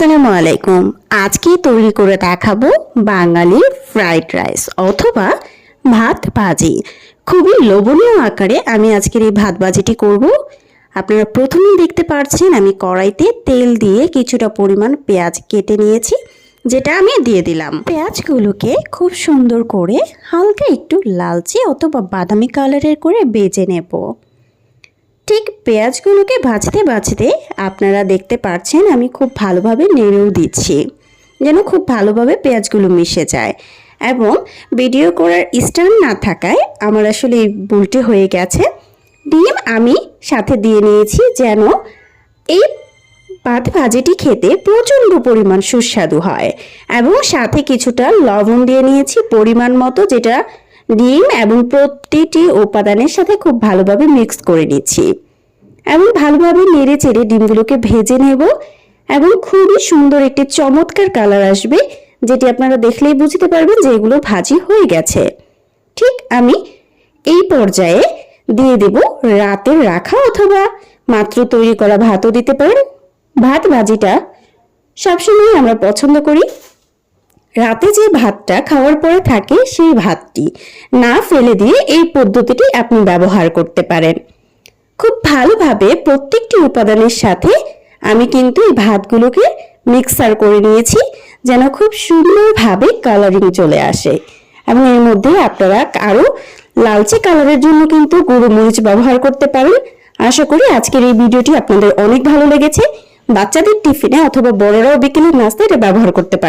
আসসালামু আলাইকুম। আজকে তৈরি করে দেখাবো বাঙালি ফ্রাইড রাইস অথবা ভাত ভাজি। খুবই লোভনীয় আকারে আমি আজকের এই ভাত ভাজিটি করব। আপনারা প্রথমেই দেখতে পাচ্ছেন আমি কড়াইতে তেল দিয়ে কিছুটা পরিমাণ পেঁয়াজ কেটে নিয়েছি, যেটা আমি দিয়ে দিলাম। পেঁয়াজগুলোকে খুব সুন্দর করে হালকা একটু লালচে অথবা বাদামি কালারের করে ভেজে নেব। ঠিক পেঁয়াজগুলোকে ভাজতে ভাজতে আপনারা দেখতে পাচ্ছেন আমি খুব ভালোভাবে নেড়েও দিচ্ছি, যেন খুব ভালোভাবে পেঁয়াজগুলো মিশে যায়। এবং ভিডিও করার স্ট্যান্ড না থাকায় আমার আসলে এই ভুলটি হয়ে গেছে। ডিম আমি সাথে দিয়ে নিয়েছি, যেন এই ভাত ভাজিটি খেতে প্রচণ্ড পরিমাণ সুস্বাদু হয়। এবং সাথে কিছুটা লবণ দিয়ে নিয়েছি পরিমাণ মতো, যেটা ডিম এবং প্রতিটি উপাদানের সাথে খুব ভালোভাবে মিক্স করে নিচ্ছি এবং ভালোভাবে নেড়ে চেড়ে ডিমগুলোকে ভেজে নেব এবং খুবই সুন্দর একটি চমৎকার কালার আসবে, যেটি আপনারা দেখলেই বুঝতে পারবেন যে এগুলো ভাজি হয়ে গেছে। ঠিক আমি এই পর্যায়ে দিয়ে দেব রাতের রাখা অথবা মাত্র তৈরি করা ভাতও দিতে পারেন। ভাত ভাজিটা সবসময় আমরা পছন্দ করি রাতে যে ভাতটা খাওয়ার পরে থাকে সেই ভাতটি না ফেলে দিয়ে এই পদ্ধতিটি আপনি ব্যবহার করতে পারেন। খুব ভালোভাবে প্রত্যেকটি উপাদানের সাথে আমি কিন্তু এই ভাতগুলোকে মিক্সার করে নিয়েছি, যেন খুব সুন্দরভাবে কালারিং চলে আসে। এবং এর মধ্যে আপনারা আরও লালচে কালারের জন্য কিন্তু গুঁড়ো মরিচ ব্যবহার করতে পারেন। আশা করি আজকের এই ভিডিওটি আপনাদের অনেক ভালো লেগেছে। বাচ্চাদের টিফিনে অথবা বড়রাও বিকেলের নাস্তায় এটা ব্যবহার করতে পারেন।